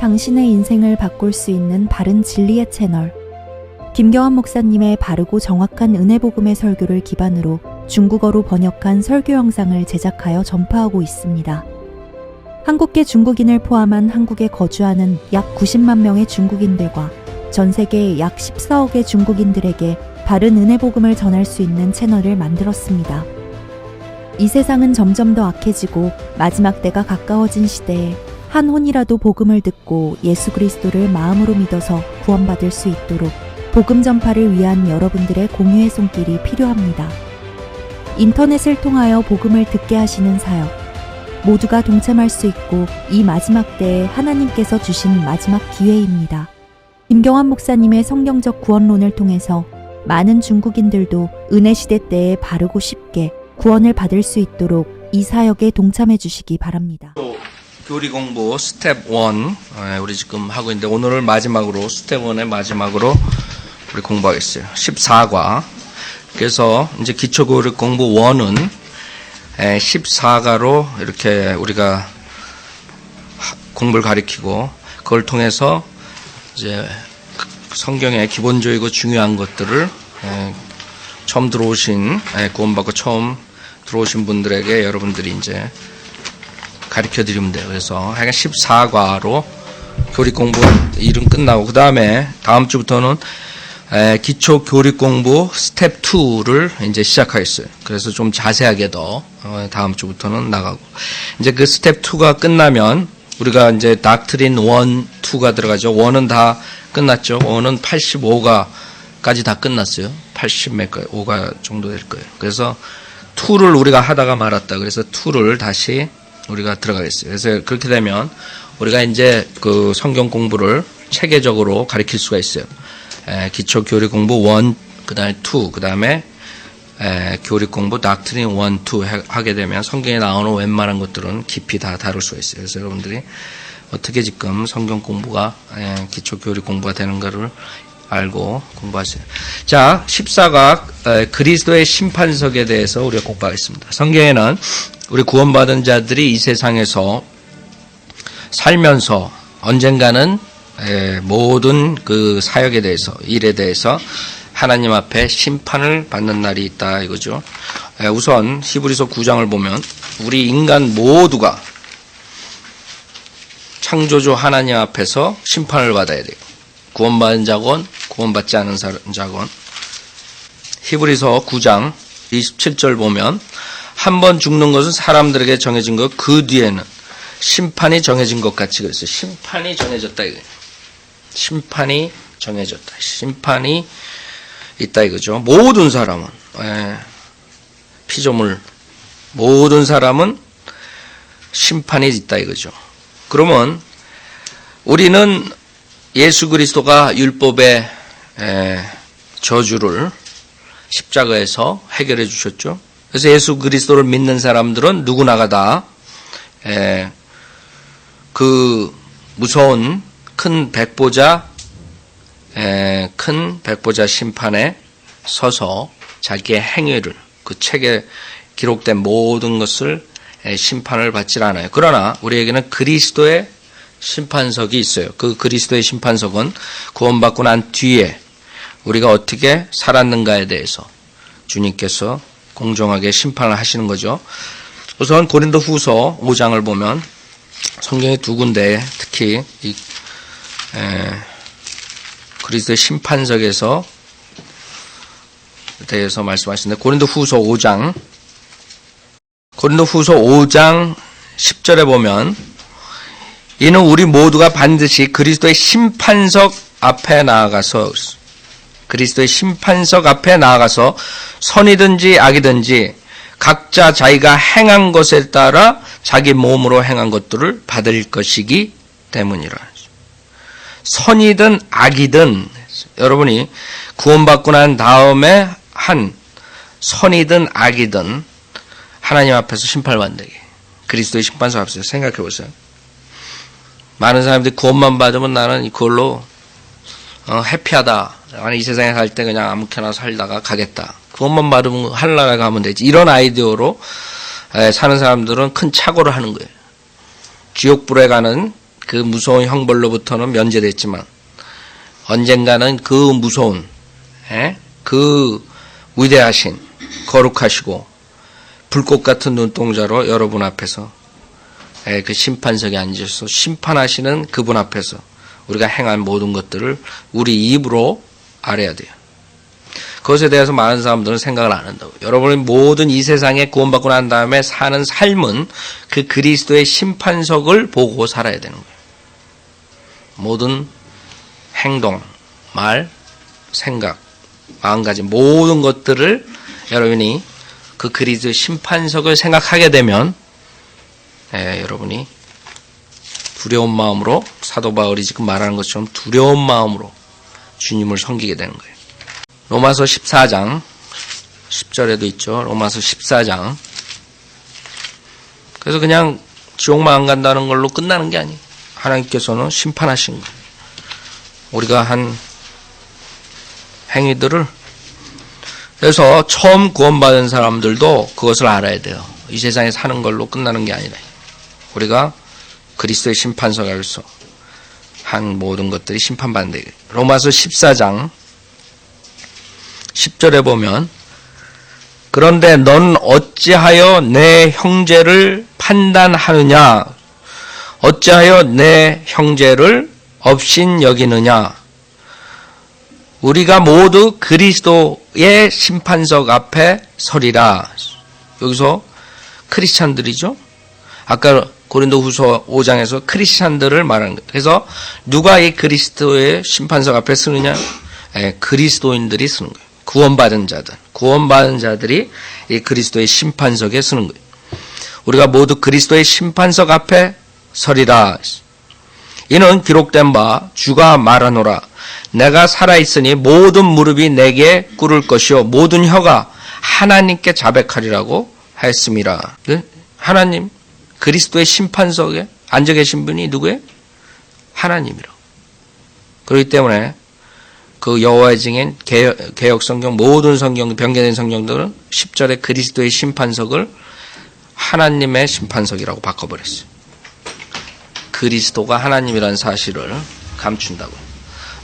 당신의 인생을 바꿀 수 있는 바른 진리의 채널. 김경환 목사님의 바르고 정확한 은혜복음의 설교를 기반으로 중국어로 번역한 설교 영상을 제작하여 전파하고 있습니다. 한국계 중국인을 포함한 한국에 거주하는 약 90만 명의 중국인들과 전 세계 약 14억의 중국인들에게 바른 은혜복음을 전할 수 있는 채널을 만들었습니다. 이 세상은 점점 더 악해지고 마지막 때가 가까워진 시대에 한 혼이라도 복음을 듣고 예수 그리스도를 마음으로 믿어서 구원받을 수 있도록 복음 전파를 위한 여러분들의 공유의 손길이 필요합니다. 인터넷을 통하여 복음을 듣게 하시는 사역, 모두가 동참할 수 있고 이 마지막 때에 하나님께서 주신 마지막 기회입니다. 김경환 목사님의 성경적 구원론을 통해서 많은 중국인들도 은혜시대 때에 바르고 쉽게 구원을 받을 수 있도록 이 사역에 동참해 주시기 바랍니다. 교리 공부 스텝 1 우리 지금 하고 있는데 오늘을 마지막으로 스텝 1의 마지막으로 우리 공부하겠어요. 14과. 그래서 이제 기초교리 공부 1은 14가로 이렇게 우리가 공부를 가리키고 그걸 통해서 이제 성경의 기본적이고 중요한 것들을 처음 들어오신 구원받고 처음 들어오신 분들에게 여러분들이 이제 가르쳐 드리면 돼요. 그래서 하여간 14과로 교리 공부 일은 끝나고 그 다음에 다음 주부터는 기초 교리 공부 스텝 2를 이제 시작하겠어요. 그래서 좀 자세하게 더 다음 주부터는 나가고 이제 그 스텝 2가 끝나면 우리가 이제 닥트린 1, 2가 들어가죠. 1은 다 끝났죠. 1은 85가까지 다 끝났어요. 80 몇 가, 5가 정도 될 거예요. 그래서 2를 우리가 하다가 말았다. 그래서 2를 다시 우리가 들어가겠어요. 그래서 그렇게 되면 우리가 이제 그 성경 공부를 체계적으로 가르칠 수가 있어요. 기초 교리 공부 1, 그 다음에 2, 그 다음에 교리 공부 닥트린 1, 2 하게 되면 성경에 나오는 웬만한 것들은 깊이 다 다룰 수가 있어요. 그래서 여러분들이 어떻게 지금 성경 공부가 기초 교리 공부가 되는가를 알고 공부하세요. 자, 14각 그리스도의 심판석에 대해서 우리가 공부하겠습니다. 성경에는 우리 구원받은 자들이 이 세상에서 살면서 언젠가는 모든 그 사역에 대해서, 일에 대해서 하나님 앞에 심판을 받는 날이 있다 이거죠. 우선 히브리서 9장을 보면 우리 인간 모두가 창조주 하나님 앞에서 심판을 받아야 돼요. 구원받은 자건 구원받지 않은 자건. 히브리서 9장 27절 보면 한 번 죽는 것은 사람들에게 정해진 것, 그 뒤에는 심판이 정해진 것 같이 그랬어요. 심판이 정해졌다 이거예요. 심판이 정해졌다. 심판이 있다 이거죠. 모든 사람은 피조물 모든 사람은 심판이 있다 이거죠. 그러면 우리는 예수 그리스도가 율법의 저주를 십자가에서 해결해 주셨죠. 그래서 예수 그리스도를 믿는 사람들은 누구나가 다 그 무서운 큰 백보자 심판에 서서 자기의 행위를 그 책에 기록된 모든 것을 심판을 받질 않아요. 그러나 우리에게는 그리스도의 심판석이 있어요. 그 그리스도의 심판석은 구원받고 난 뒤에 우리가 어떻게 살았는가에 대해서 주님께서 공정하게 심판을 하시는 거죠. 우선 고린도 후서 5장을 보면 성경의 두 군데에 특히 이 그리스도의 심판석에서 대해서 말씀하시는데 고린도 후서 5장 10절에 보면 이는 우리 모두가 반드시 그리스도의 심판석 앞에 나아가서 선이든지 악이든지 각자 자기가 행한 것에 따라 자기 몸으로 행한 것들을 받을 것이기 때문이라. 선이든 악이든 여러분이 구원받고 난 다음에 한 선이든 악이든 하나님 앞에서 심판을 받는다. 그리스도의 심판석 앞에서 생각해 보세요. 많은 사람들이 구원만 받으면 나는 그걸로 해피하다. 나는 이 세상에 살 때 그냥 아무렇게나 살다가 가겠다. 구원만 받으면 하늘나라에 가면 되지. 이런 아이디어로 사는 사람들은 큰 착오를 하는 거예요. 지옥불에 가는 그 무서운 형벌로부터는 면제됐지만 언젠가는 그 무서운 그 위대하신 거룩하시고 불꽃 같은 눈동자로 여러분 앞에서 그 심판석에 앉으셔서 심판하시는 그분 앞에서 우리가 행한 모든 것들을 우리 입으로 알아야 돼요. 그것에 대해서 많은 사람들은 생각을 안 한다고. 여러분의 모든 이 세상에 구원받고 난 다음에 사는 삶은 그 그리스도의 심판석을 보고 살아야 되는 거예요. 모든 행동, 말, 생각, 마음가짐 모든 것들을 여러분이 그 그리스도의 심판석을 생각하게 되면 여러분이 두려운 마음으로 사도 바울이 지금 말하는 것처럼 두려운 마음으로 주님을 섬기게 되는 거예요. 로마서 14장 10절에도 있죠. 로마서 14장. 그래서 그냥 지옥만 안 간다는 걸로 끝나는 게 아니에요. 하나님께서는 심판하신 거예요. 우리가 한 행위들을. 그래서 처음 구원받은 사람들도 그것을 알아야 돼요. 이 세상에 사는 걸로 끝나는 게 아니라 우리가 그리스도의 심판석에서 한 모든 것들이 심판받는다. 로마서 14장 10절에 보면 그런데 넌 어찌하여 내 형제를 판단하느냐? 어찌하여 내 형제를 업신 여기느냐? 우리가 모두 그리스도의 심판석 앞에 서리라. 여기서 크리스찬들이죠. 아까 고린도후서 5장에서 크리스찬들을 말하는 거예요. 그래서 누가 이 그리스도의 심판석 앞에 서느냐? 그리스도인들이 서는 거예요. 구원받은 자들이 이 그리스도의 심판석에 서는 거예요. 우리가 모두 그리스도의 심판석 앞에 서리라. 이는 기록된 바 주가 말하노라. 내가 살아있으니 모든 무릎이 내게 꿇을 것이요 모든 혀가 하나님께 자백하리라고 하였습니다. 하나님, 그리스도의 심판석에 앉아 계신 분이 누구예요? 하나님이라고. 그렇기 때문에 그 여호와의 증인 개역 성경 모든 성경 변경된 성경들은 10절에 그리스도의 심판석을 하나님의 심판석이라고 바꿔버렸어요. 그리스도가 하나님이라는 사실을 감춘다고요.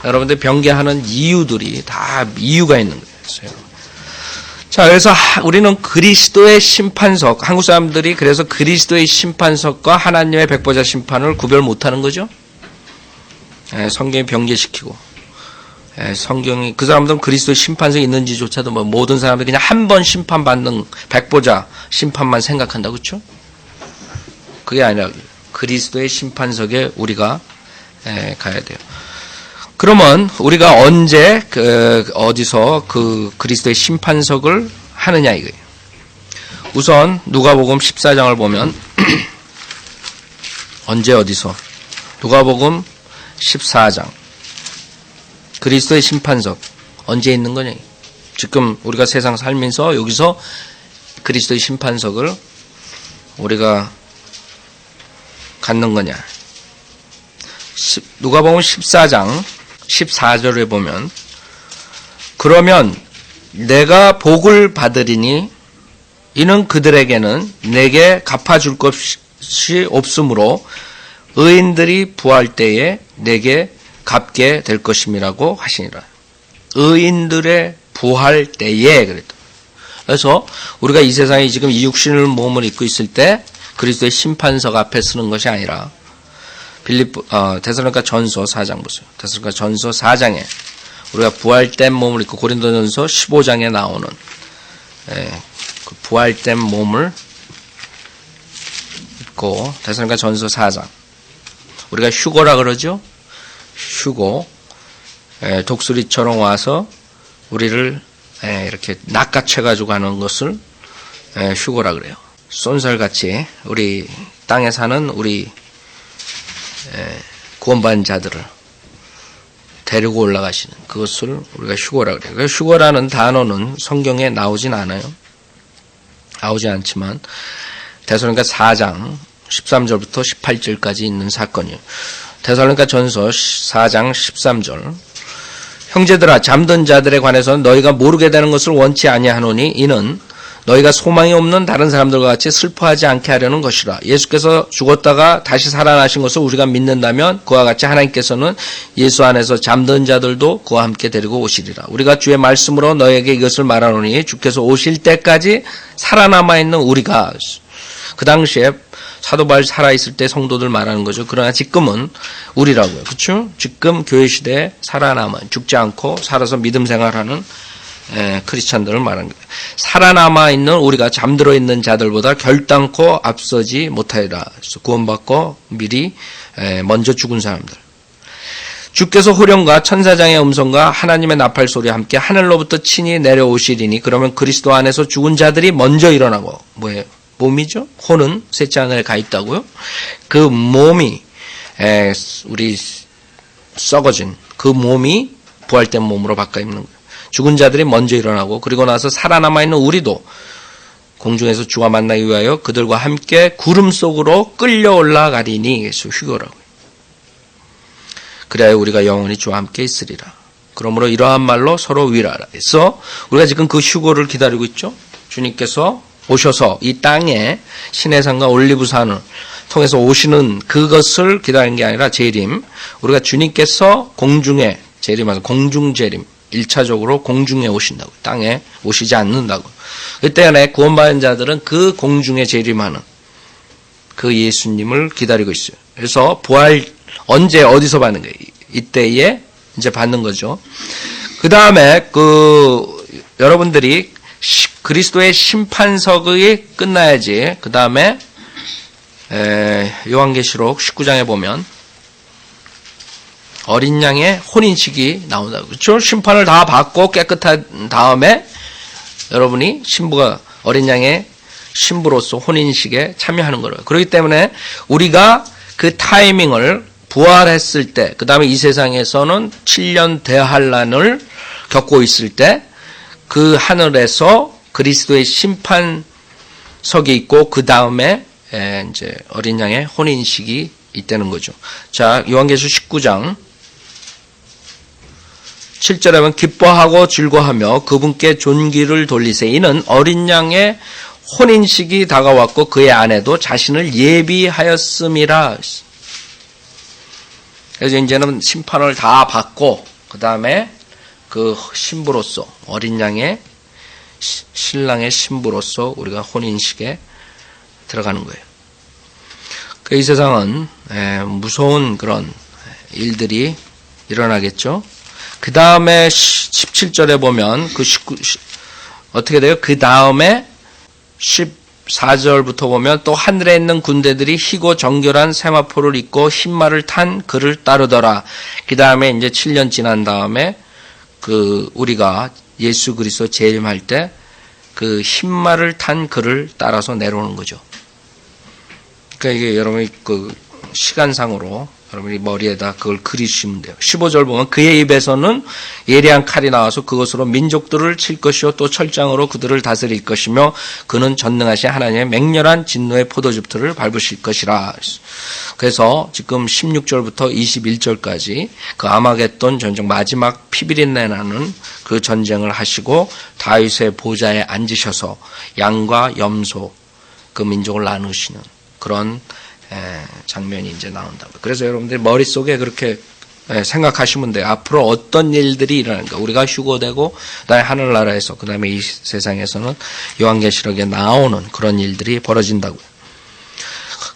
여러분들 변개하는 이유들이 다 이유가 있는 거예요. 자, 그래서 우리는 그리스도의 심판석, 한국 사람들이 그래서 그리스도의 심판석과 하나님의 백보자 심판을 구별 못하는 거죠. 성경이 변개시키고 성경이 그 사람들은 그리스도의 심판석이 있는지조차도 뭐 모든 사람들이 그냥 한 번 심판받는 백보자 심판만 생각한다, 그렇죠? 그게 아니라 그리스도의 심판석에 우리가 가야 돼요. 그러면 우리가 언제 어디서 그 그리스도의 심판석을 하느냐 이거예요. 우선 누가복음 14장을 보면 언제 어디서 누가복음 14장 그리스도의 심판석 언제 있는 거냐. 지금 우리가 세상 살면서 여기서 그리스도의 심판석을 우리가 갖는 거냐. 누가복음 14장 14절에 보면 그러면 내가 복을 받으리니 이는 그들에게는 내게 갚아줄 것이 없으므로 의인들이 부활 때에 내게 갚게 될 것임이라고 하시니라. 의인들의 부활 때에 그랬다. 그래서 우리가 이 세상에 지금 이 육신을 몸을 입고 있을 때 그리스도의 심판석 앞에 서는 것이 아니라 데살로니가 전서 4장 보세요. 데살로니가 전서 4장에 우리가 부활된 몸을 입고 고린도전서 15장에 나오는 그 부활된 몸을 입고 데살로니가 전서 4장 우리가 휴거라 그러죠. 휴거 독수리처럼 와서 우리를 이렇게 낚아채가지고 가는 것을 휴거라 그래요. 쏜살같이 우리 땅에 사는 우리 구원받은 자들을 데리고 올라가시는 그것을 우리가 휴거라 그래요. 그래서 휴거라는 단어는 성경에 나오진 않아요. 나오지 않지만 데살로니가 4장 13절부터 18절까지 있는 사건이에요. 데살로니가 전서 4장 13절 형제들아 잠든 자들에 관해서는 너희가 모르게 되는 것을 원치 아니하노니 이는 너희가 소망이 없는 다른 사람들과 같이 슬퍼하지 않게 하려는 것이라. 예수께서 죽었다가 다시 살아나신 것을 우리가 믿는다면 그와 같이 하나님께서는 예수 안에서 잠든 자들도 그와 함께 데리고 오시리라. 우리가 주의 말씀으로 너희에게 이것을 말하노니 주께서 오실 때까지 살아남아 있는 우리가, 그 당시에 사도 바울이 살아있을 때 성도들 말하는 거죠. 그러나 지금은 우리라고요. 그렇죠? 지금 교회 시대에 살아남아 죽지 않고 살아서 믿음 생활하는 크리스찬들을 말하는 거예요. 살아남아 있는 우리가 잠들어 있는 자들보다 결단코 앞서지 못하리라. 구원받고 미리 먼저 죽은 사람들. 주께서 호령과 천사장의 음성과 하나님의 나팔 소리와 함께 하늘로부터 친히 내려오시리니 그러면 그리스도 안에서 죽은 자들이 먼저 일어나고, 뭐예요? 몸이죠. 혼은 셋째 하늘에 가 있다고요. 그 몸이 우리 썩어진 그 몸이 부활된 몸으로 바꿔 입는 거예요. 죽은 자들이 먼저 일어나고 그리고 나서 살아남아 있는 우리도 공중에서 주와 만나기 위하여 그들과 함께 구름 속으로 끌려 올라가리니. 그래서 휴거라고요. 그래야 우리가 영원히 주와 함께 있으리라. 그러므로 이러한 말로 서로 위로하라. 그래서 우리가 지금 그 휴거를 기다리고 있죠. 주님께서 오셔서 이 땅에 시내산과 올리브산을 통해서 오시는 그것을 기다리는 게 아니라 재림. 우리가 주님께서 공중에 재림하서 공중재림. 1차적으로 공중에 오신다고. 땅에 오시지 않는다고. 그 때문에 구원받은 자들은 그 공중에 재림하는 그 예수님을 기다리고 있어요. 그래서 부활 언제 어디서 받는 거예요? 이때에 이제 받는 거죠. 그 다음에 여러분들이 그리스도의 심판석이 끝나야지. 그 다음에 요한계시록 19장에 보면 어린 양의 혼인식이 나온다. 그렇죠? 심판을 다 받고 깨끗한 다음에 여러분이 신부가 어린 양의 신부로서 혼인식에 참여하는 거예요. 그렇기 때문에 우리가 그 타이밍을 부활했을 때, 그 다음에 이 세상에서는 7년 대환란을 겪고 있을 때 그 하늘에서 그리스도의 심판석이 있고 그 다음에 이제 어린 양의 혼인식이 있다는 거죠. 자, 요한계시록 19장 7절에 보면 기뻐하고 즐거워하며 그분께 존귀를 돌리세. 이는 어린 양의 혼인식이 다가왔고 그의 아내도 자신을 예비하였음이라. 그래서 이제는 심판을 다 받고 그 다음에 그 신부로서 어린 양의 신랑의 신부로서 우리가 혼인식에 들어가는 거예요. 이 세상은 무서운 그런 일들이 일어나겠죠. 그 다음에 17절에 보면 어떻게 돼요? 그 다음에 14절부터 보면 또 하늘에 있는 군대들이 희고 정결한 세마포를 입고 흰말을 탄 그를 따르더라. 그 다음에 이제 7년 지난 다음에 우리가 예수 그리스도 재림할 때 그 흰말을 탄 그를 따라서 내려오는 거죠. 그러니까 이게 여러분이 시간상으로 여러분이 머리에다 그걸 그리시면 돼요. 15절 보면 그의 입에서는 예리한 칼이 나와서 그것으로 민족들을 칠 것이요 또 철장으로 그들을 다스릴 것이며 그는 전능하신 하나님의 맹렬한 진노의 포도즙들을 밟으실 것이라. 그래서 지금 16절부터 21절까지 그 아마겟돈 전쟁 마지막 피비린내 나는 그 전쟁을 하시고 다윗의 보좌에 앉으셔서 양과 염소 그 민족을 나누시는 그런 장면이 이제 나온다고. 그래서 여러분들 머릿속에 그렇게 생각하시면 돼요. 앞으로 어떤 일들이 일어나는가. 우리가 휴거되고 그다음에 하늘나라에서 그다음에 이 세상에서는 요한계시록에 나오는 그런 일들이 벌어진다고요.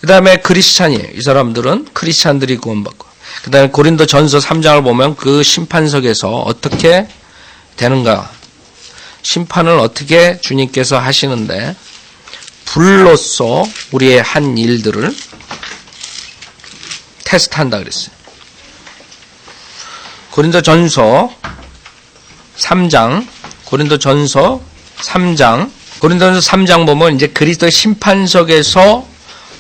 그다음에 크리스찬이에요. 이 사람들은 크리스찬들이 구원받고. 그다음에 고린도전서 3장을 보면 그 심판석에서 어떻게 되는가. 심판을 어떻게 주님께서 하시는데 불로써 우리의 한 일들을 테스트한다 그랬어요. 고린도전서 3장 보면 이제 그리스도의 심판석에서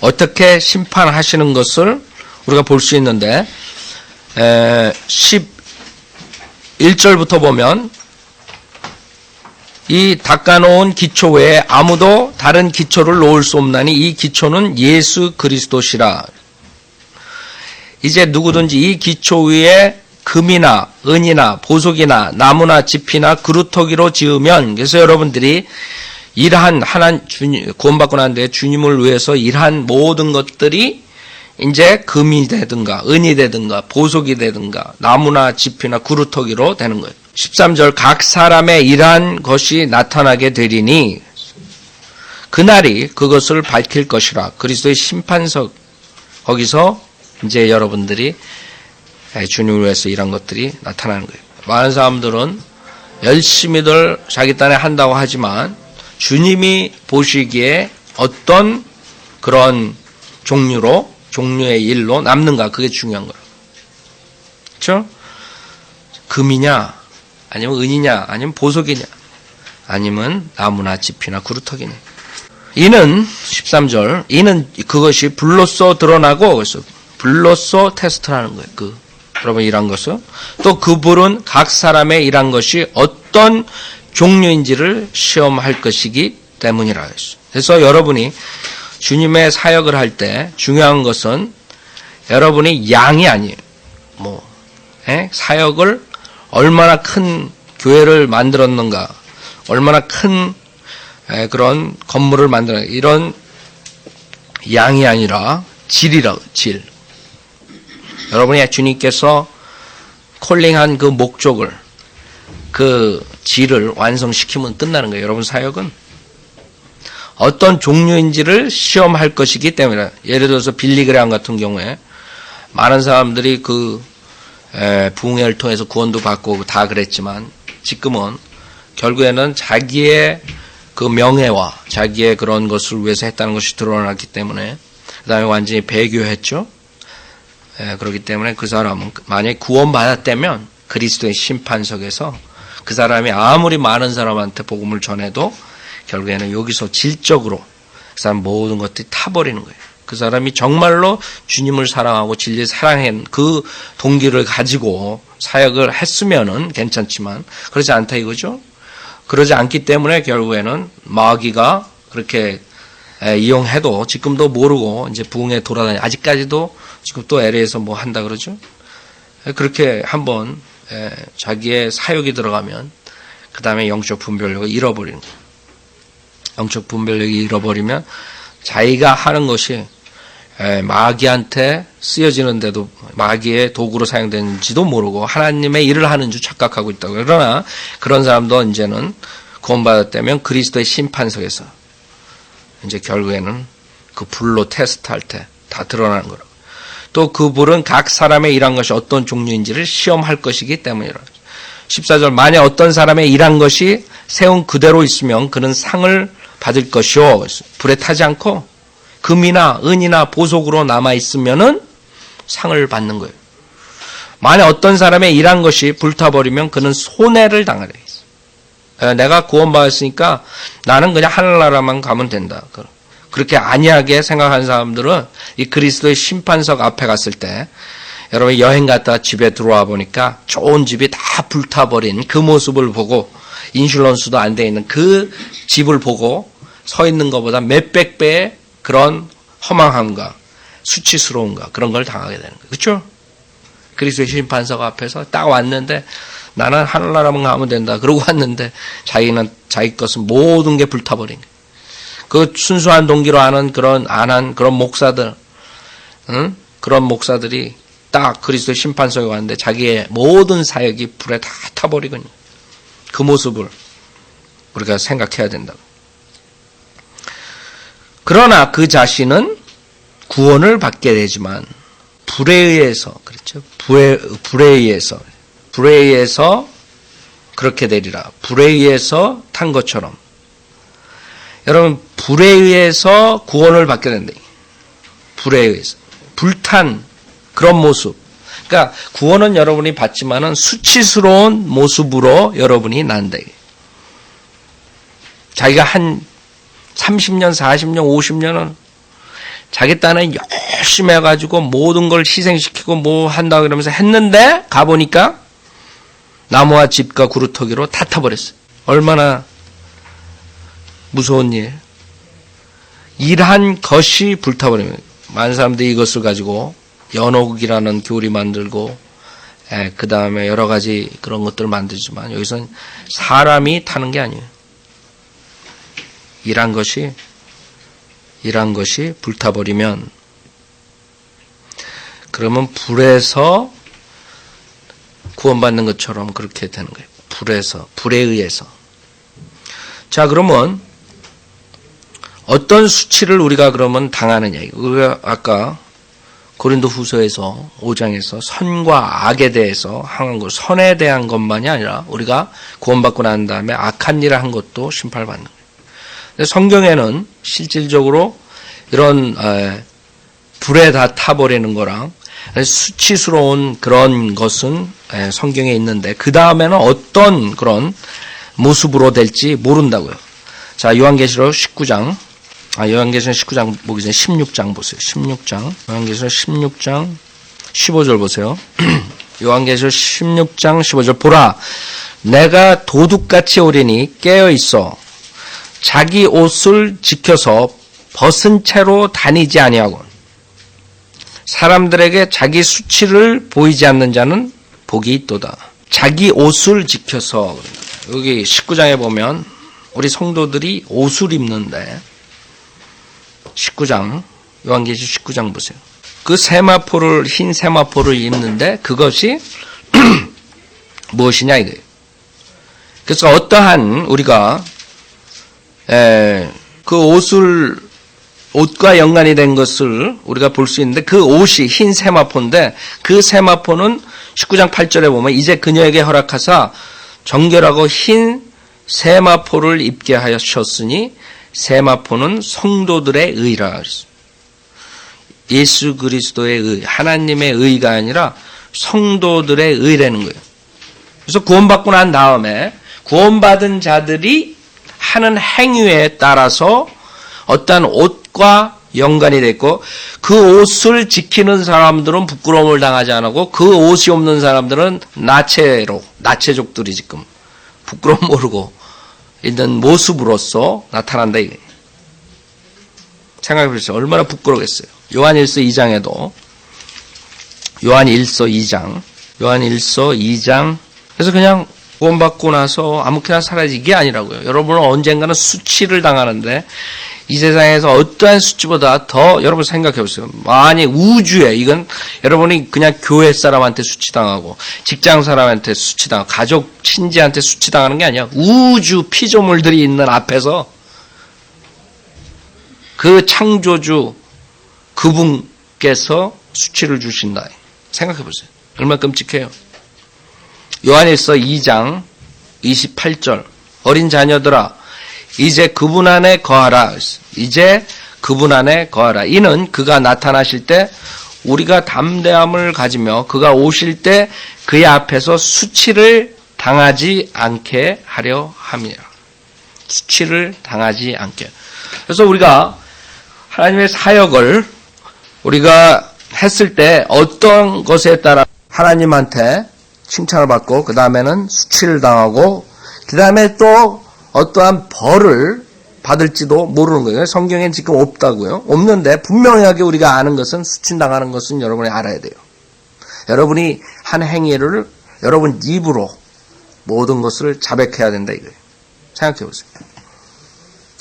어떻게 심판하시는 것을 우리가 볼 수 있는데 11절부터 보면 이 닦아놓은 기초 외에 아무도 다른 기초를 놓을 수 없나니 이 기초는 예수 그리스도시라. 이제 누구든지 이 기초 위에 금이나 은이나 보석이나 나무나 지피나 그루터기로 지으면, 그래서 여러분들이 일한 구원받고 난 뒤에 주님을 위해서 일한 모든 것들이 이제 금이 되든가 은이 되든가 보석이 되든가 나무나 집이나 구루터기로 되는 거예요. 13절 각 사람의 일한 것이 나타나게 되리니 그날이 그것을 밝힐 것이라. 그리스도의 심판석 거기서 이제 여러분들이 주님을 위해서 일한 것들이 나타나는 거예요. 많은 사람들은 열심히들 자기 딴에 한다고 하지만 주님이 보시기에 어떤 그런 종류의 일로 남는가 그게 중요한 거예요. 그렇죠? 금이냐 아니면 은이냐 아니면 보석이냐 아니면 나무나 집이나 구루터기냐. 이는 13절 이는 그것이 불로써 드러나고 그래서 불로써 테스트라는 거예요. 여러분 일한 것은 또 그 불은 각 사람의 일한 것이 어떤 종류인지를 시험할 것이기 때문이라 했어요. 그래서 여러분이 주님의 사역을 할 때 중요한 것은 여러분이 양이 아니에요. 사역을 얼마나 큰 교회를 만들었는가, 얼마나 큰 그런 건물을 만들었는가 이런 양이 아니라 질이라고 질. 여러분이 주님께서 콜링한 그 목적을 그 질을 완성시키면 끝나는 거예요. 여러분 사역은 어떤 종류인지를 시험할 것이기 때문에 예를 들어서 빌리그레암 같은 경우에 많은 사람들이 그 부흥회를 통해서 구원도 받고 다 그랬지만 지금은 결국에는 자기의 그 명예와 자기의 그런 것을 위해서 했다는 것이 드러났기 때문에 그 다음에 완전히 배교했죠. 그렇기 때문에 그 사람은 만약에 구원받았다면 그리스도의 심판석에서 그 사람이 아무리 많은 사람한테 복음을 전해도 결국에는 여기서 질적으로 그 사람 모든 것들이 타버리는 거예요. 그 사람이 정말로 주님을 사랑하고 진리를 사랑한 그 동기를 가지고 사역을 했으면은 괜찮지만 그렇지 않다 이거죠. 그러지 않기 때문에 결국에는 마귀가 그렇게 이용해도 지금도 모르고 이제 부흥에 돌아다니 아직까지도 지금 또 LA에서 뭐 한다 그러죠. 그렇게 한번 자기의 사역이 들어가면 그 다음에 영적 분별력을 잃어버리는 거예요. 영적 분별력이 잃어버리면 자기가 하는 것이 마귀한테 쓰여지는데도 마귀의 도구로 사용되는지도 모르고 하나님의 일을 하는 줄 착각하고 있다고. 그러나 그런 사람도 이제는 구원받았다면 그리스도의 심판석에서 이제 결국에는 그 불로 테스트할 때 다 드러나는 거라고. 또 그 불은 각 사람의 일한 것이 어떤 종류인지를 시험할 것이기 때문이라. 14절 만약 어떤 사람의 일한 것이 세운 그대로 있으면 그는 상을 받을 것이요. 불에 타지 않고 금이나 은이나 보석으로 남아있으면은 상을 받는 거예요. 만약 어떤 사람의 일한 것이 불타버리면 그는 손해를 당하려 했어요. 내가 구원받았으니까 나는 그냥 하늘나라만 가면 된다. 그렇게 안이하게 생각하는 사람들은 이 그리스도의 심판석 앞에 갔을 때 여러분 여행 갔다 집에 들어와 보니까 좋은 집이 다 불타버린 그 모습을 보고 인슐런스도 안 돼 있는 그 집을 보고 서 있는 것보다 몇백 배의 그런 허망함과 수치스러움과 그런 걸 당하게 되는 거예요. 그렇죠? 그리스도의 심판석 앞에서 딱 왔는데 나는 하늘나라만 가면 된다. 그러고 왔는데 자기는 자기 것은 모든 게 불타버린 거예요. 그 순수한 동기로 하는 안 한 그런 목사들, 그런 목사들이 딱 그리스도의 심판석에 왔는데 자기의 모든 사역이 불에 다 타버리거든요. 그 모습을 우리가 생각해야 된다고. 그러나 그 자신은 구원을 받게 되지만 불에 의해서 그렇죠. 불에 의해서 그렇게 되리라. 불에 의해서 탄 것처럼 여러분 불에 의해서 구원을 받게 된다. 불에 의해서 불탄 그런 모습. 그러니까 구원은 여러분이 받지만은 수치스러운 모습으로 여러분이 난다. 자기가 한 30년, 40년, 50년은 자기 딴에 열심히 해가지고 모든 걸 희생시키고 뭐 한다 그러면서 했는데 가보니까 나무와 집과 구루터기로 다 타버렸어요. 얼마나 무서운 일. 일한 것이 불타버리면 많은 사람들이 이것을 가지고 연옥이라는 교리 만들고 그 다음에 여러 가지 그런 것들을 만들지만 여기서는 사람이 타는 게 아니에요. 일한 것이 불타버리면, 그러면 불에서 구원받는 것처럼 그렇게 되는 거예요. 불에 의해서. 자, 그러면 어떤 수치를 우리가 그러면 당하느냐. 우리가 아까 고린도 후서에서 5장에서 선과 악에 대해서 항한 것, 선에 대한 것만이 아니라 우리가 구원받고 난 다음에 악한 일을 한 것도 심판을 받는 거예요. 근데 성경에는 실질적으로 이런 불에 다 타버리는 거랑 수치스러운 그런 것은 성경에 있는데 그 다음에는 어떤 그런 모습으로 될지 모른다고요. 자, 요한계시록 19장. 요한계시록 19장 보기 전에 16장 보세요. 16장. 요한계시록 16장 15절 보세요. 요한계시록 16장 15절. 보라, 내가 도둑같이 오리니 깨어 있어 자기 옷을 지켜서 벗은 채로 다니지 아니하고 사람들에게 자기 수치를 보이지 않는 자는 복이 있도다. 자기 옷을 지켜서. 여기 19장에 보면 우리 성도들이 옷을 입는데 19장, 요한계시록 19장 보세요. 그 흰 세마포를 입는데 그것이 무엇이냐 이거예요. 그래서 어떠한 우리가 그 옷과 연관이 된 것을 우리가 볼 수 있는데 그 옷이 흰 세마포인데 그 세마포는 19장 8절에 보면 이제 그녀에게 허락하사 정결하고 흰 세마포를 입게 하셨으니 세마포는 성도들의 의라 그랬습니다. 예수 그리스도의 의, 하나님의 의가 아니라 성도들의 의라는 거예요. 그래서 구원받고 난 다음에 구원받은 자들이 하는 행위에 따라서 어떠한 옷과 연관이 됐고 그 옷을 지키는 사람들은 부끄러움을 당하지 않고 그 옷이 없는 사람들은 나체족들이 지금 부끄러움 모르고 있는 모습으로서 나타난다 이거예요. 생각해 보세요. 얼마나 부끄러겠어요. 요한일서 2장에도 요한일서 2장 그래서 그냥 구원받고 나서 아무렇게나 살아야지 이게 아니라고요. 여러분은 언젠가는 수치를 당하는데 이 세상에서 어떠한 수치보다 더 여러분 생각해 보세요. 만약 우주에 이건 여러분이 그냥 교회 사람한테 수치당하고 직장 사람한테 수치당하고 가족 친지한테 수치당하는 게 아니야. 우주 피조물들이 있는 앞에서 그 창조주 그분께서 수치를 주신다. 생각해 보세요. 얼마나 끔찍해요. 요한일서 2장 28절 어린 자녀들아 이제 그분 안에 거하라. 이제 그분 안에 거하라. 이는 그가 나타나실 때 우리가 담대함을 가지며 그가 오실 때 그의 앞에서 수치를 당하지 않게 하려 함이라. 수치를 당하지 않게. 그래서 우리가 하나님의 사역을 우리가 했을 때 어떤 것에 따라 하나님한테 칭찬을 받고 그 다음에는 수치를 당하고 그 다음에 또 어떠한 벌을 받을지도 모르는 거예요. 성경엔 지금 없다고요. 없는데 분명하게 우리가 아는 것은 수치당하는 것은 여러분이 알아야 돼요. 여러분이 한 행위를 여러분 입으로 모든 것을 자백해야 된다 이거예요. 생각해 보세요.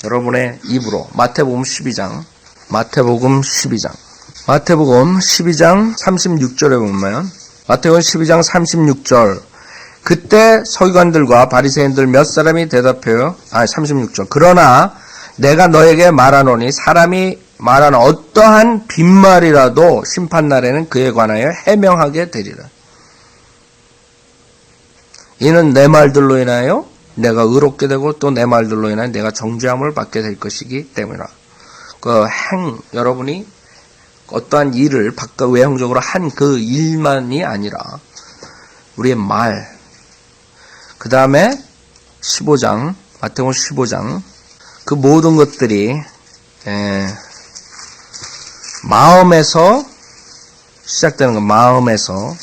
여러분의 입으로 마태복음 12장 36절에 보면 마태복음 12장 36절 그때 서기관들과 바리새인들 몇 사람이 대답해요. 36절. 그러나 내가 너에게 말하노니 사람이 말하는 어떠한 빈말이라도 심판날에는 그에 관하여 해명하게 되리라. 이는 내 말들로 인하여 내가 의롭게 되고 또 내 말들로 인하여 내가 정죄함을 받게 될 것이기 때문이라. 여러분이 어떠한 일을 바깥 외형적으로 한 그 일만이 아니라 우리의 말, 그 다음에 15장, 마태복음 15장, 그 모든 것들이 마음에서 시작되는 거, 마음에서.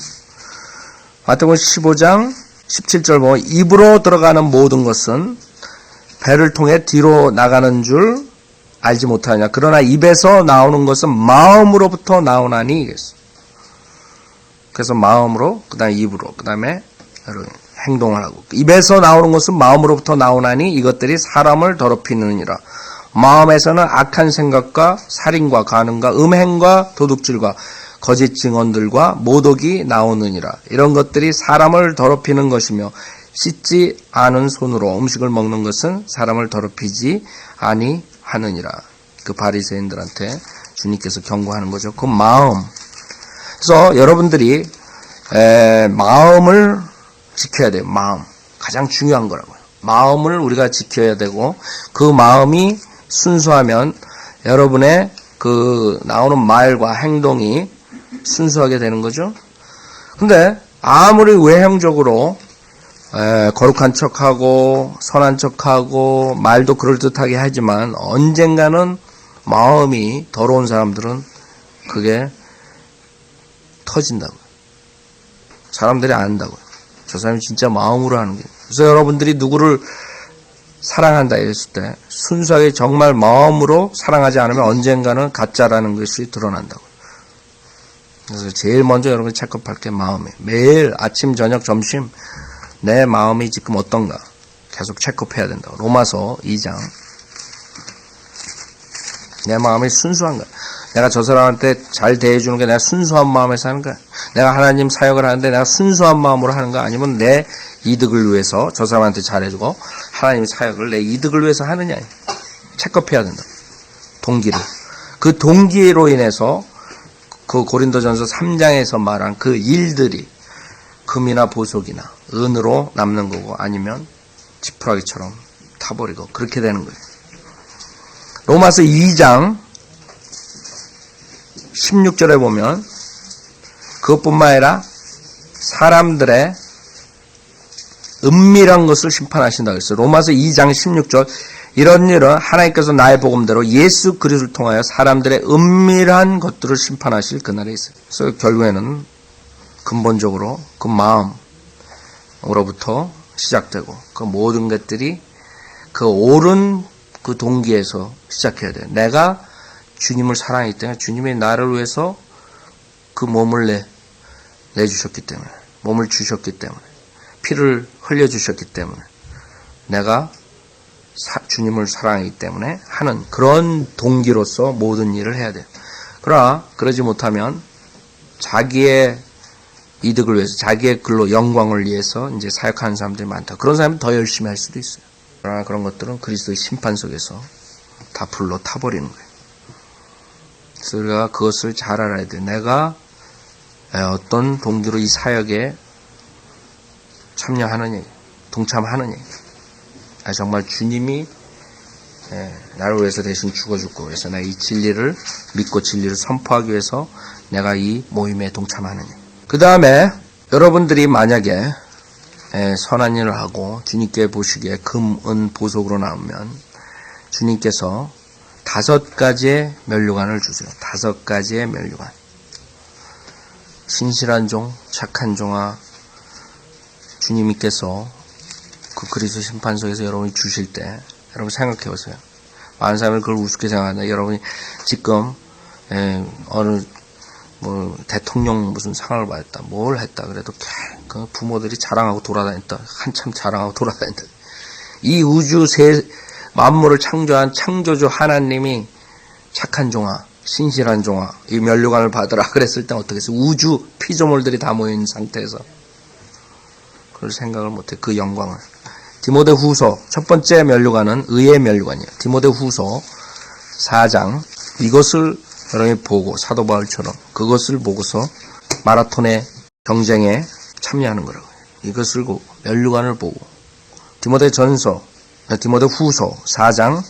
마태복음 15장 17절 보면 입으로 들어가는 모든 것은 배를 통해 뒤로 나가는 줄 알지 못하냐. 그러나 입에서 나오는 것은 마음으로부터 나오나니. 그래서 마음으로, 그 다음에 입으로, 그 다음에 행동을 하고. 입에서 나오는 것은 마음으로부터 나오나니 이것들이 사람을 더럽히느니라. 마음에서는 악한 생각과 살인과 간음과 음행과 도둑질과 거짓 증언들과 모독이 나오느니라. 이런 것들이 사람을 더럽히는 것이며 씻지 않은 손으로 음식을 먹는 것은 사람을 더럽히지 아니하느니라. 그 바리새인들한테 주님께서 경고하는 거죠. 그 마음. 그래서 여러분들이 마음을 지켜야 돼요. 마음. 가장 중요한 거라고요. 마음을 우리가 지켜야 되고 그 마음이 순수하면 여러분의 그 나오는 말과 행동이 순수하게 되는 거죠. 근데 아무리 외형적으로 거룩한 척하고 선한 척하고 말도 그럴듯하게 하지만 언젠가는 마음이 더러운 사람들은 그게 터진다고요. 사람들이 안다고요. 저 사람이 진짜 마음으로 하는 게. 그래서 여러분들이 누구를 사랑한다 했을 때 순수하게 정말 마음으로 사랑하지 않으면 언젠가는 가짜라는 것이 드러난다고요. 그래서 제일 먼저 여러분이 체크할 게 마음이에요. 매일 아침, 저녁, 점심 내 마음이 지금 어떤가 계속 체크해야 된다고. 로마서 2장. 내 마음이 순수한가. 내가 저 사람한테 잘 대해주는 게 내가 순수한 마음에서 하는 거야. 내가 하나님 사역을 하는데 내가 순수한 마음으로 하는 거 아니면 내 이득을 위해서 저 사람한테 잘해주고 하나님 사역을 내 이득을 위해서 하느냐. 체크해야 된다. 동기를. 그 동기로 인해서 그 고린도전서 3장에서 말한 그 일들이 금이나 보석이나 은으로 남는 거고 아니면 지푸라기처럼 타버리고 그렇게 되는 거예요. 로마서 2장 16절에 보면 그것뿐만 아니라 사람들의 은밀한 것을 심판하신다 그랬어요. 로마서 2장 16절 이런 일은 하나님께서 나의 복음대로 예수 그리스도를 통하여 사람들의 은밀한 것들을 심판하실 그날에 있어요. 그래서 결국에는 근본적으로 그 마음으로부터 시작되고 그 모든 것들이 그 옳은 그 동기에서 시작해야 돼요. 내가 주님을 사랑하기 때문에 주님이 나를 위해서 그 몸을 내주셨기 때문에 몸을 주셨기 때문에 피를 흘려주셨기 때문에 내가 주님을 사랑하기 때문에 하는 그런 동기로서 모든 일을 해야 돼요. 그러나 그러지 못하면 자기의 이득을 위해서 자기의 글로 영광을 위해서 이제 사역하는 사람들이 많다. 그런 사람은 더 열심히 할 수도 있어요. 그러나 그런 것들은 그리스도의 심판 속에서 다 불로 타버리는 거예요. 그래서 우리가 그것을 잘 알아야 돼요. 내가 어떤 동기로 이 사역에 참여하느냐, 동참하느냐. 정말 주님이 나를 위해서 대신 죽어줬고 그래서 내가 이 진리를 믿고 진리를 선포하기 위해서 내가 이 모임에 동참하느냐. 그 다음에 여러분들이 만약에 선한 일을 하고 주님께 보시기에 금, 은, 보석으로 나오면 주님께서 5가지의 면류관을 주세요. 5가지의 면류관. 신실한 종, 착한 종아, 주님께서 그 그리스도 심판석에서 여러분이 주실 때 여러분 생각해 보세요. 많은 사람을 그걸 우습게 생각하는데 여러분이 지금 어느 뭐 대통령 무슨 상을 받았다, 뭘 했다 그래도 그 부모들이 자랑하고 돌아다녔다, 한참 자랑하고 돌아다녔다. 이 우주 만물을 창조한 창조주 하나님이 착한 종아, 신실한 종아, 이 면류관을 받으라 그랬을 때 어떻게 했어요? 우주 피조물들이 다 모인 상태에서 그걸 생각을 못해. 그 영광을. 디모데후서 첫 번째 면류관은 의의 면류관이에요. 디모데후서 4장 이것을 여러분이 보고 사도 바울처럼 그것을 보고서 마라톤의 경쟁에 참여하는 거라고요. 이것을 보고 면류관을 보고 디모데후서 4장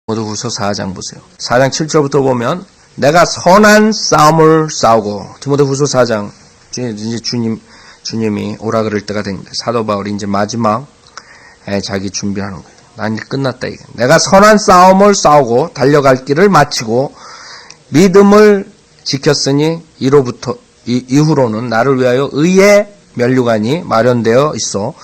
디모데후서 4장 보세요. 4장 7절부터 보면 내가 선한 싸움을 싸우고 디모데후서 4장 이제 주님이 오라 그럴 때가 됩니다. 사도 바울이 이제 마지막 자기 준비하는 거예요. 난 이제 끝났다 이게. 내가 선한 싸움을 싸우고 달려갈 길을 마치고 믿음을 지켰으니 이후로는 나를 위하여 의의 면류관이 마련되어 있어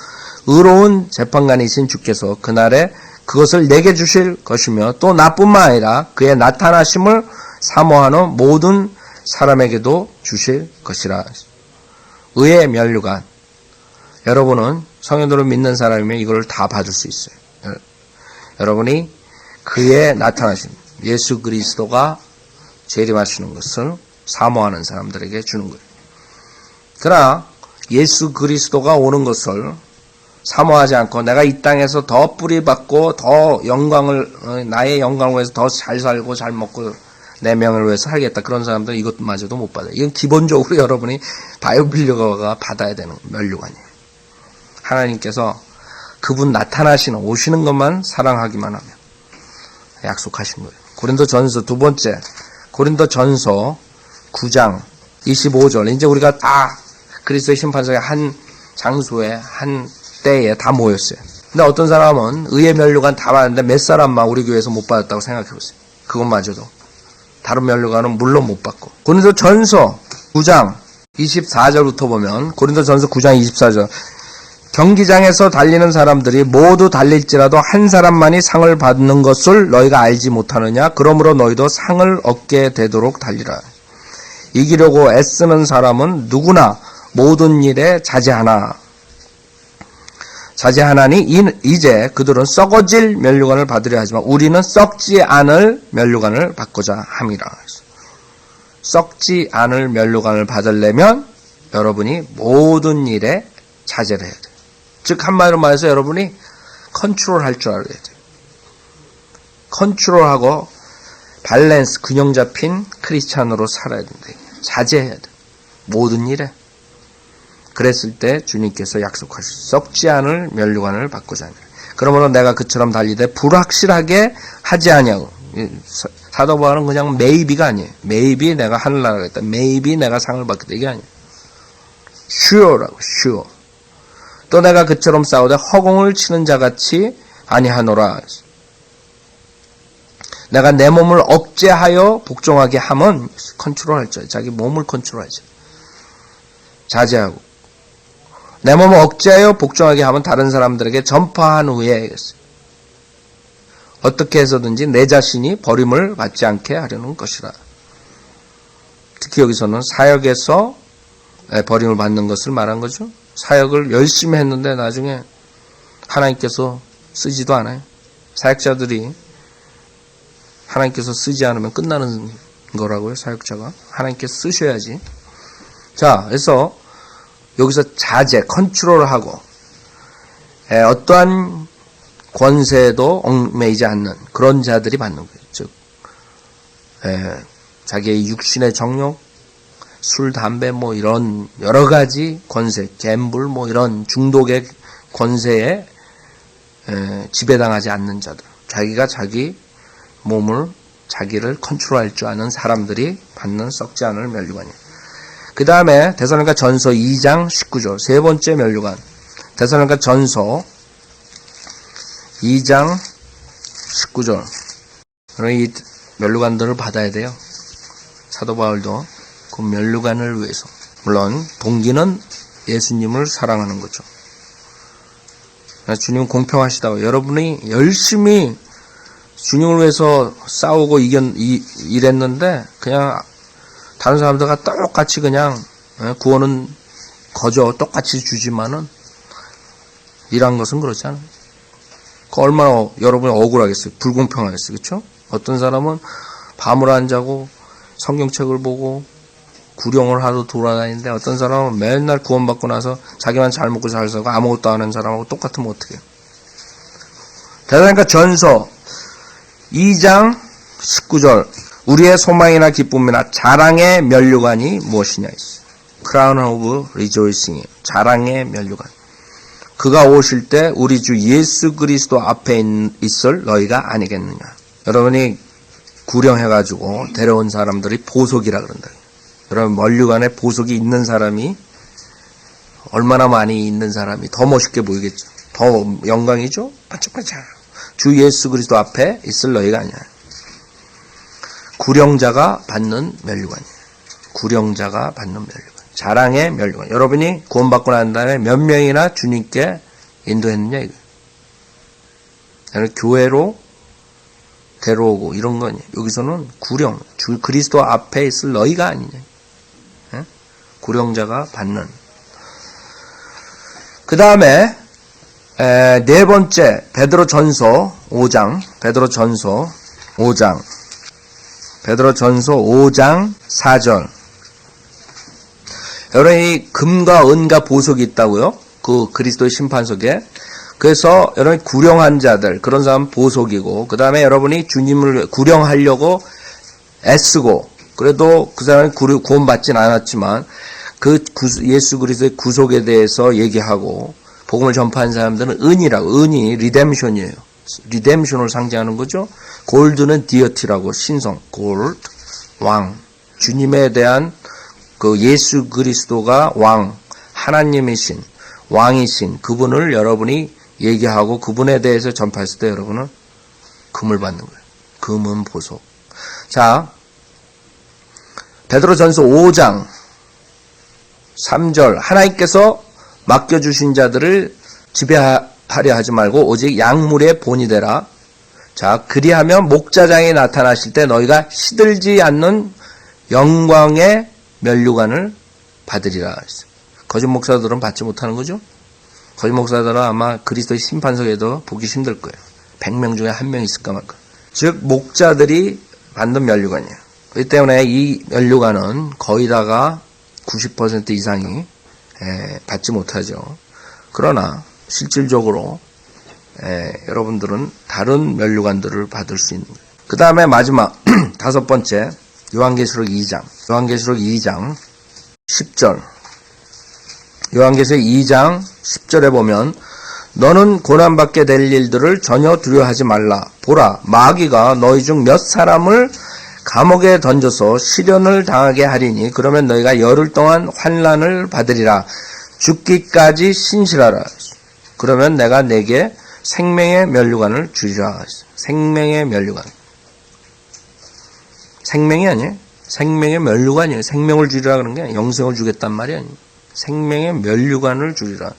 의로운 재판관이신 주께서 그날에 그것을 내게 주실 것이며 또 나뿐만 아니라 그의 나타나심을 사모하는 모든 사람에게도 주실 것이라. 의의 면류관. 여러분은 성현도를 믿는 사람이면 이걸 다 받을 수 있어요. 여러분이 그의 나타나심, 예수 그리스도가 재림하시는 것을 사모하는 사람들에게 주는 거예요. 그러나 예수 그리스도가 오는 것을 사모하지 않고 내가 이 땅에서 더 뿌리받고 더 영광을, 나의 영광을 위해서 더 잘 살고 잘 먹고 내 명을 위해서 살겠다. 그런 사람들은 이것마저도 못 받아요. 이건 기본적으로 여러분이 바이블리어가 받아야 되는 면류관이에요. 하나님께서 그분 나타나시는, 오시는 것만 사랑하기만 하면 약속하신 거예요. 고린도전서 두 번째, 고린도전서 9장 25절. 이제 우리가 다 그리스도의 심판석에 한 장소에 한 때에 다 모였어요. 근데 어떤 사람은 의의 면류관 다 받았는데 몇 사람만 우리 교회에서 못 받았다고 생각해 보세요. 그것마저도. 다른 면류관은 물론 못 받고. 고린도전서 9장 24절부터 보면, 고린도전서 9장 24절. 경기장에서 달리는 사람들이 모두 달릴지라도 한 사람만이 상을 받는 것을 너희가 알지 못하느냐? 그러므로 너희도 상을 얻게 되도록 달리라. 이기려고 애쓰는 사람은 누구나 모든 일에 자제하나니 이제 그들은 썩어질 면류관을 받으려 하지만 우리는 썩지 않을 면류관을 받고자 함이라. 썩지 않을 면류관을 받으려면 여러분이 모든 일에 자제를 해야 돼요. 즉 한마디로 말해서 여러분이 컨트롤할 줄 알아야 돼요. 컨트롤하고 밸런스, 균형 잡힌 크리스찬으로 살아야 된다. 자제해야 돼. 모든 일에. 그랬을 때 주님께서 약속하셨어요. 썩지 않을 면류관을 받고자 하니. 그러므로 내가 그처럼 달리되 불확실하게 하지 아니하고. 사도 바울은 그냥 메이비가 아니에요. 메이비 내가 하늘나라 가겠다. 메이비 내가 상을 받겠다. 이게 아니에요. sure라고, sure. 또 내가 그처럼 싸우되 허공을 치는 자같이 아니하노라. 내가 내 몸을 억제하여 복종하게 하면 컨트롤할 줄, 자기 몸을 컨트롤하죠. 자제하고. 내 몸을 억제하여 복종하게 하면 다른 사람들에게 전파한 후에 어떻게 해서든지 내 자신이 버림을 받지 않게 하려는 것이라. 특히 여기서는 사역에서 버림을 받는 것을 말한 거죠. 사역을 열심히 했는데 나중에 하나님께서 쓰지도 않아요. 사역자들이 하나님께서 쓰지 않으면 끝나는 거라고요. 사역자가. 하나님께서 쓰셔야지. 자, 그래서 여기서 자제, 컨트롤하고 어떠한 권세에도 얽매이지 않는 그런 자들이 받는 거예요. 즉 자기의 육신의 정욕, 술, 담배 뭐 이런 여러 가지 권세, 갬블 뭐 이런 중독의 권세에 지배당하지 않는 자들. 자기가 자기 몸을, 자기를 컨트롤할 줄 아는 사람들이 받는 썩지 않을 면류관이에요. 그 다음에 데살로니가 전서 2장 19절. 세 번째 면류관. 데살로니가 전서 2장 19절. 이 면류관들을 받아야 돼요. 사도 바울도 그 면류관을 위해서. 물론 동기는 예수님을 사랑하는 거죠. 주님은 공평하시다고. 여러분이 열심히 주님을 위해서 싸우고 일했는데 그냥 다른 사람들과 똑같이 그냥 구원은 거저 똑같이 주지만은 일한 것은 그렇지 않아요. 얼마나 여러분이 억울하겠어요. 불공평하겠어요. 그렇죠? 어떤 사람은 밤을 안 자고 성경책을 보고 구령을 하러 돌아다니는데 어떤 사람은 맨날 구원받고 나서 자기만 잘 먹고 잘 살고 아무것도 안 하는 사람하고 똑같으면 어떡해요. 그러니까 전서 2장 19절. 우리의 소망이나 기쁨이나 자랑의 면류관이 무엇이냐 있어요. Crown of Rejoicing. 자랑의 면류관. 그가 오실 때 우리 주 예수 그리스도 앞에 있을 너희가 아니겠느냐. 여러분이 구령해가지고 데려온 사람들이 보석이라 그런다. 여러분 면류관에 보석이 있는 사람이 얼마나 많이 있는 사람이 더 멋있게 보이겠죠. 더 영광이죠. 반짝반짝. 주 예수 그리스도 앞에 있을 너희가 아니야. 구령자가 받는 면류관이에요. 구령자가 받는 면류관. 자랑의 면류관. 여러분이 구원받고 난 다음에 몇 명이나 주님께 인도했느냐 이거예요. 교회로 데려오고 이런 거니. 여기서는 구령, 주 그리스도 앞에 있을 너희가 아니냐. 예? 구령자가 받는. 그 다음에 네 번째 베드로 전서 5장, 베드로전서 5장, 베드로전서 5장 4절. 여러분, 이 금과 은과 보석이 있다고요? 그 그리스도의 심판석에. 그래서 여러분, 구령한 자들, 그런 사람 보석이고, 그 다음에 여러분이 주님을 구령하려고 애쓰고, 그래도 그 사람이 구원받진 않았지만, 예수 그리스도의 구속에 대해서 얘기하고, 복음을 전파한 사람들은 은이라고, 은이 리뎀션이에요. 리뎀션을 상징하는 거죠. 골드는 디어티라고, 신성, 골드, 왕. 주님에 대한 그 예수 그리스도가 왕, 하나님이신, 왕이신 그분을 여러분이 얘기하고 그분에 대해서 전파했을 때 여러분은 금을 받는 거예요. 금은 보석. 자, 베드로전서 5장 3절. 하나님께서 맡겨주신 자들을 지배하려 하지 말고 오직 약물의 본이 되라. 자, 그리하면 목자장이 나타나실 때 너희가 시들지 않는 영광의 면류관을 받으리라. 거짓 목사들은 받지 못하는 거죠. 거짓 목사들은 아마 그리스도의 심판석에도 보기 힘들 거예요. 100명 중에 1명 있을까 말까. 즉 목자들이 받는 면류관이에요. 그렇기 때문에 이 면류관은 거의 다가 90% 이상이 받지 못하죠. 그러나 실질적으로 여러분들은 다른 면류관들을 받을 수 있는 거예요. 그 다음에 마지막 5번째 요한계시록 2장 10절. 요한계시록 2장 10절에 보면 너는 고난받게 될 일들을 전혀 두려워하지 말라. 보라, 마귀가 너희 중 몇 사람을 감옥에 던져서 시련을 당하게 하리니 그러면 너희가 열흘 동안 환난을 받으리라. 죽기까지 신실하라. 그러면 내가 네게 생명의 면류관을 주리라. 생명의 면류관. 생명이 아니에요. 생명의 면류관이에요. 생명을 주리라 그런 게 아니에요. 영생을 주겠단 말이 아니에요. 생명의 면류관을 주리라.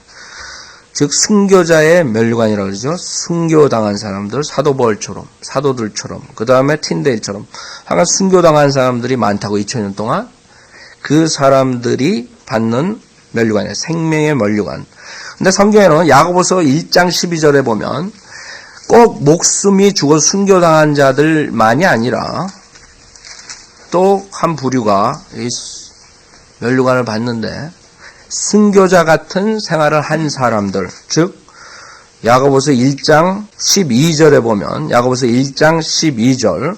즉 순교자의 면류관이라고 그러죠. 순교당한 사람들, 사도들처럼 그 다음에 틴데일처럼 하여간 순교당한 사람들이 많다고 2000년 동안 그 사람들이 받는 면류관이에요. 생명의 면류관. 근데 성경에는 야고보서 1장 12절에 보면 꼭 목숨이 죽어 순교당한 자들만이 아니라 또 한 부류가 이 면류관을 받는데 순교자 같은 생활을 한 사람들, 즉 야고보서 1장 12절에 보면 야고보서 1장 12절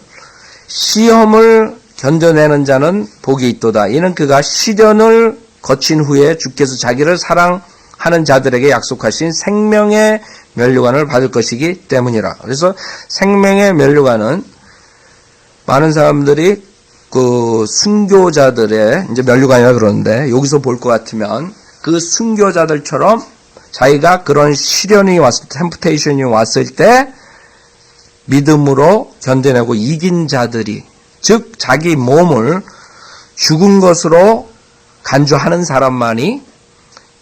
시험을 견뎌내는 자는 복이 있도다. 이는 그가 시련을 거친 후에 주께서 자기를 사랑하는 자들에게 약속하신 생명의 면류관을 받을 것이기 때문이라. 그래서 생명의 면류관은 많은 사람들이 그 순교자들의 이제 면류관이라 그러는데 여기서 볼 것 같으면 그 순교자들처럼 자기가 그런 시련이 템프테이션이 왔을 때 믿음으로 견뎌내고 이긴 자들이, 즉 자기 몸을 죽은 것으로 간주하는 사람만이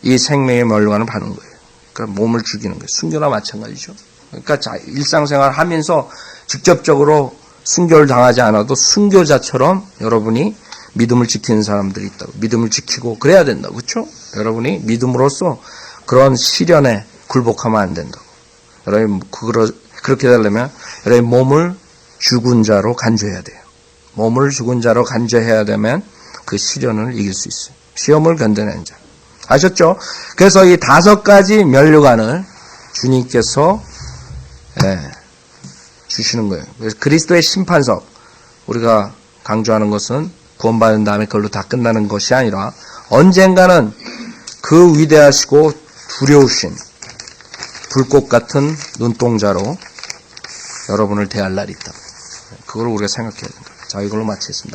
이 생명의 면류관을 받는 거예요. 그러니까 몸을 죽이는 거예요. 순교나 마찬가지죠. 그러니까 일상생활 하면서 직접적으로 순교를 당하지 않아도 순교자처럼 여러분이 믿음을 지키는 사람들이 있다고. 믿음을 지키고 그래야 된다고. 그렇죠? 여러분이 믿음으로써 그런 시련에 굴복하면 안 된다고. 여러분 그렇게 되려면 여러분 몸을 죽은 자로 간주해야 돼요. 몸을 죽은 자로 간주해야 되면 그 시련을 이길 수 있어요. 시험을 견뎌내는 자. 아셨죠? 그래서 이 5가지 면류관을 주님께서 주시는 거예요. 그래서 그리스도의 심판석, 우리가 강조하는 것은 구원받은 다음에 그걸로 다 끝나는 것이 아니라 언젠가는 그 위대하시고 두려우신 불꽃 같은 눈동자로 여러분을 대할 날이 있다. 그걸 우리가 생각해야 된다. 자, 이걸로 마치겠습니다.